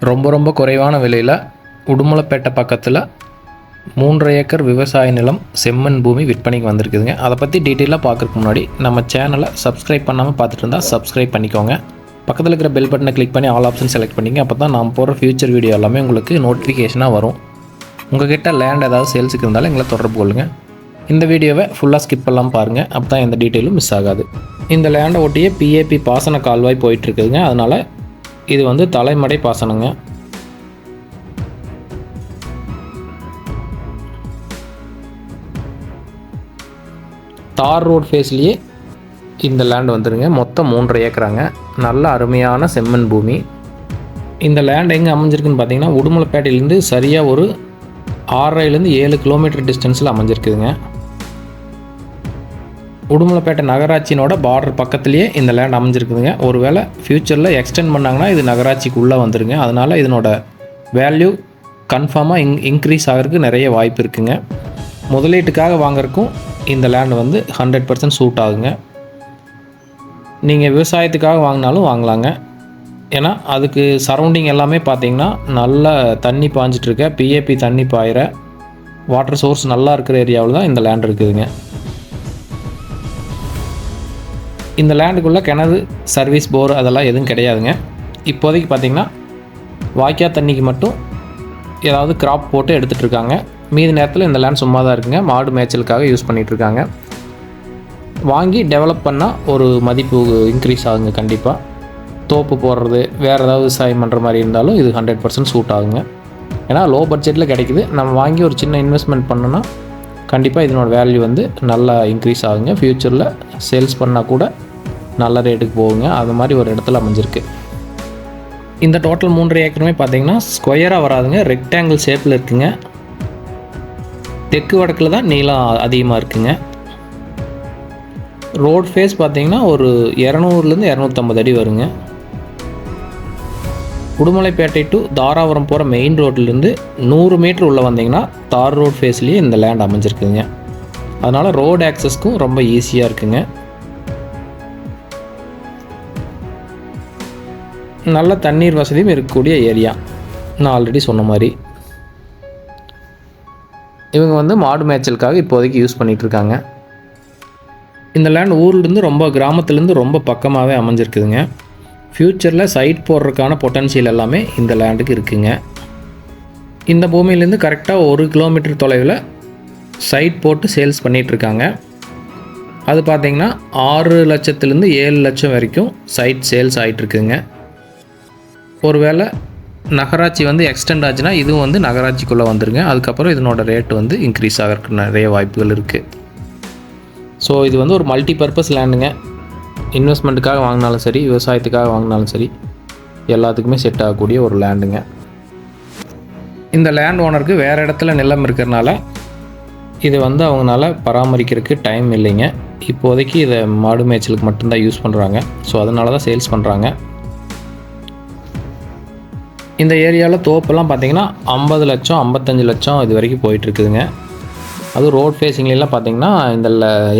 ரொம்ப குறைவான விலையில் உடுமலைப்பேட்டை பக்கத்தில் 3 ஏக்கர் விவசாய நிலம் செம்மண் பூமி விற்பனைக்கு வந்திருக்குதுங்க. அதை பற்றி டீட்டெயிலாக பார்க்குறதுக்கு முன்னாடி நம்ம சேனலை சப்ஸ்கிரைப் பண்ணாமல் பார்த்துட்டு இருந்தால் சப்ஸ்கிரைப் பண்ணிக்கோங்க. பக்கத்தில் இருக்கிற பெல் பட்டனை கிளிக் பண்ணி ஆல் ஆப்ஷன் செலக்ட் பண்ணிங்க. அப்போ தான் நான் போகிற ஃபியூச்சர் வீடியோ எல்லாமே உங்களுக்கு நோட்டிஃபிகேஷனாக வரும். உங்கள் கிட்ட லேண்ட் ஏதாவது சேல்ஸுக்கு இருந்தாலும் எங்களை தொடர்பு கொள்ளுங்கள். இந்த வீடியோவை ஃபுல்லாக ஸ்கிப் பண்ணலாம் பாருங்கள். அப்போ தான் எந்த டீட்டெயிலும் மிஸ் ஆகாது. இந்த லேண்டை ஒட்டியே PAP பாசன கால்வாய் போயிட்டுருக்குதுங்க. அதனால் இது வந்து தலைமடை பாசனங்க. தார் ரோட் ஃபேஸ்லேயே இந்த லேண்ட் வந்துடுங்க. மொத்தம் 3 ஏக்கராங்க. நல்ல அருமையான செம்மண் பூமி. இந்த லேண்ட் எங்கே அமைஞ்சிருக்குன்னு பார்த்தீங்கன்னா உடுமலைப்பேட்டையிலேருந்து சரியாக ஒரு 6.5லேருந்து 7 கிலோமீட்டர் டிஸ்டன்ஸில் அமைஞ்சிருக்குதுங்க. உடுமலைப்பேட்டை நகராட்சியினோட பார்டர் பக்கத்துலேயே இந்த லேண்ட் அமைஞ்சிருக்குதுங்க. ஒருவேளை ஃப்யூச்சரில் எக்ஸ்டெண்ட் பண்ணாங்கன்னா இது நகராட்சிக்குள்ளே வந்துடுங்க. அதனால் இதனோட வேல்யூ கன்ஃபார்மாக இன்க்ரீஸ் ஆகிறதுக்கு நிறைய வாய்ப்பு இருக்குங்க. முதலீட்டுக்காக வாங்குறதுக்கும் இந்த லேண்ட் வந்து 100% சூட் ஆகுங்க. நீங்கள் விவசாயத்துக்காக வாங்கினாலும் வாங்கலாங்க. ஏன்னா அதுக்கு சரௌண்டிங் எல்லாமே பார்த்தீங்கன்னா நல்ல தண்ணி பாய்ஞ்சிட்ருக்க PAP தண்ணி பாயிற வாட்டர் சோர்ஸ் நல்லா இருக்கிற ஏரியாவில் தான் இந்த லேண்ட் இருக்குதுங்க. இந்த லேண்டுக்குள்ளே கிணறு சர்வீஸ் போர் அதெல்லாம் எதுவும் கிடையாதுங்க. இப்போதைக்கு பார்த்திங்கன்னா வாய்க்கா தண்ணிக்கு மட்டும் ஏதாவது கிராப் போட்டு எடுத்துகிட்டு இருக்காங்க. மீதி நேரத்தில் இந்த லேண்ட் சும்மா தான் இருக்குங்க. மாடு மேய்ச்சலுக்காக யூஸ் பண்ணிகிட்ருக்காங்க. வாங்கி டெவலப் பண்ணால் ஒரு மதிப்பு இன்க்ரீஸ் ஆகுங்க. கண்டிப்பாக தோப்பு போடுறது வேறு ஏதாவது விவசாயம் பண்ணுற மாதிரி இருந்தாலும் இது 100% சூட் ஆகுங்க. ஏன்னா லோ பட்ஜெட்டில் கிடைக்குது. நம்ம வாங்கி ஒரு சின்ன இன்வெஸ்ட்மெண்ட் பண்ணோன்னா கண்டிப்பாக இதனோட வேல்யூ வந்து நல்லா இன்க்ரீஸ் ஆகுங்க. ஃப்யூச்சரில் சேல்ஸ் பண்ணால் கூட நல்ல ரேட்டுக்கு போகுங்க. அது மாதிரி ஒரு இடத்துல அமைஞ்சிருக்கு. இந்த டோட்டல் 3 ஏக்கருமே பார்த்தீங்கன்னா ஸ்கொயராக வராதுங்க. ரெக்டாங்கிள் ஷேப்பில் இருக்குங்க. தெற்கு வடக்கில் தான் நீளம் அதிகமாக இருக்குங்க. ரோட் ஃபேஸ் பார்த்தீங்கன்னா ஒரு 200லேருந்து 250 அடி வருங்க. உடுமலைப்பேட்டை டு தாராபுரம் போகிற மெயின் ரோட்லேருந்து 100 மீட்டர் உள்ளே வந்தீங்கன்னா தார் ரோட் ஃபேஸ்லேயே இந்த லேண்ட் அமைஞ்சிருக்குங்க. அதனால் ரோடு ஆக்சஸ்க்கும் ரொம்ப ஈஸியாக இருக்குங்க. நல்ல தண்ணீர் வசதியும் இருக்கக்கூடிய ஏரியா. நான் ஆல்ரெடி சொன்ன மாதிரி இவங்க வந்து மாடு மேய்ச்சலுக்காக இப்போதைக்கு யூஸ் பண்ணிகிட்ருக்காங்க. இந்த லேண்ட் ஊர்லேருந்து ரொம்ப கிராமத்துலேருந்து ரொம்ப பக்கமாகவே அமைஞ்சிருக்குதுங்க. ஃப்யூச்சரில் சைட் போடுறதுக்கான பொட்டன்ஷியல் எல்லாமே இந்த லேண்டுக்கு இருக்குங்க. இந்த பூமியிலேருந்து கரெக்டாக 1 கிலோமீட்டர் தொலைவில் சைட் போட்டு சேல்ஸ் பண்ணிகிட்ருக்காங்க. அது பார்த்திங்கன்னா 6 லட்சத்துலேருந்து 7 லட்சம் வரைக்கும் சைட் சேல்ஸ் ஆகிட்டுருக்குங்க. ஒருவேளை நகராட்சி வந்து எக்ஸ்டெண்ட் ஆச்சுன்னா இதுவும் வந்து நகராட்சிக்குள்ளே வந்துருங்க. அதுக்கப்புறம் இதனோட ரேட் வந்து இன்க்ரீஸ் ஆகிறதுக்கு நிறைய வாய்ப்புகள் இருக்குது. ஸோ இது வந்து ஒரு மல்டி பர்பஸ் லேண்டுங்க. இன்வெஸ்ட்மெண்ட்டுக்காக வாங்கினாலும் சரி, விவசாயத்துக்காக வாங்கினாலும் சரி, எல்லாத்துக்குமே செட் ஆகக்கூடிய ஒரு லேண்டுங்க. இந்த லேண்ட் ஓனருக்கு வேறு இடத்துல நிலம் இருக்கிறனால இது வந்து அவங்களால பராமரிக்கிறதுக்கு டைம் இல்லைங்க. இப்போதைக்கு இதை மாடு மேய்ச்சலுக்கு மட்டும்தான் யூஸ் பண்ணுறாங்க. ஸோ அதனால தான் சேல்ஸ் பண்ணுறாங்க. இந்த ஏரியாவில் தோப்பெல்லாம் பார்த்திங்கன்னா 50 லட்சம் 55 லட்சம் இது வரைக்கும் போயிட்டுருக்குதுங்க. அதுவும் ரோட் ஃபேஸிங்லாம் பார்த்திங்கன்னா இந்த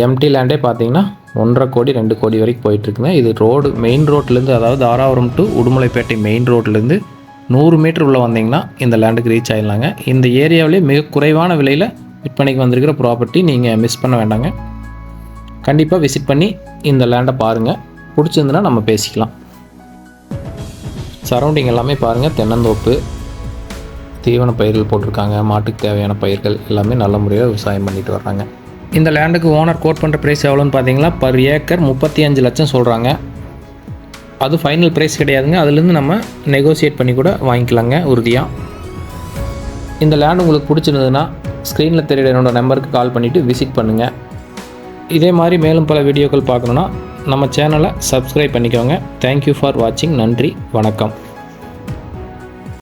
எம்டி லேண்டே பார்த்திங்கன்னா 1.5 கோடி 2 கோடி வரைக்கும் போயிட்டுருக்குங்க. இது ரோடு மெயின் ரோட்லேருந்து, அதாவது தாராபுரம் டு உடுமலைப்பேட்டை மெயின் ரோட்லேருந்து 100 மீட்டர் உள்ளே வந்தீங்கன்னா இந்த லேண்டுக்கு ரீச் ஆகிடலாங்க. இந்த ஏரியாவிலே மிக குறைவான விலையில் விற்பனைக்கு வந்திருக்கிற ப்ராப்பர்ட்டி நீங்கள் மிஸ் பண்ண வேண்டாங்க. கண்டிப்பாக விசிட் பண்ணி இந்த லேண்டை பாருங்கள். பிடிச்சிருந்துன்னா நம்ம பேசிக்கலாம். சரௌண்டிங் எல்லாமே பாருங்கள். தென்னந்தோப்பு, தீவன பயிர்கள் போட்டிருக்காங்க. மாட்டுக்கு தேவையான பயிர்கள் எல்லாமே நல்ல முறையில் விவசாயம் பண்ணிட்டு வர்றாங்க. இந்த லேண்டுக்கு ஓனர் கோட் பண்ணுற ப்ரைஸ் எவ்வளோன்னு பார்த்தீங்கன்னா பர் ஏக்கர் 35 லட்சம் சொல்கிறாங்க. அது ஃபைனல் ப்ரைஸ் கிடையாதுங்க. அதுலேருந்து நம்ம நெகோசியேட் பண்ணி கூட வாங்கிக்கலாங்க உறுதியாக. இந்த லேண்ட் உங்களுக்கு பிடிச்சிருந்ததுன்னா ஸ்க்ரீனில் தெரியுற என்னோடய நம்பருக்கு கால் பண்ணிவிட்டு விசிட் பண்ணுங்கள். இதே மாதிரி மேலும் பல வீடியோக்கள் பார்க்கணுன்னா நம்ம சேனலை சப்ஸ்கிரைப் பண்ணிக்கோங்க. தேங்க்யூ ஃபார் வாட்சிங். நன்றி, வணக்கம்.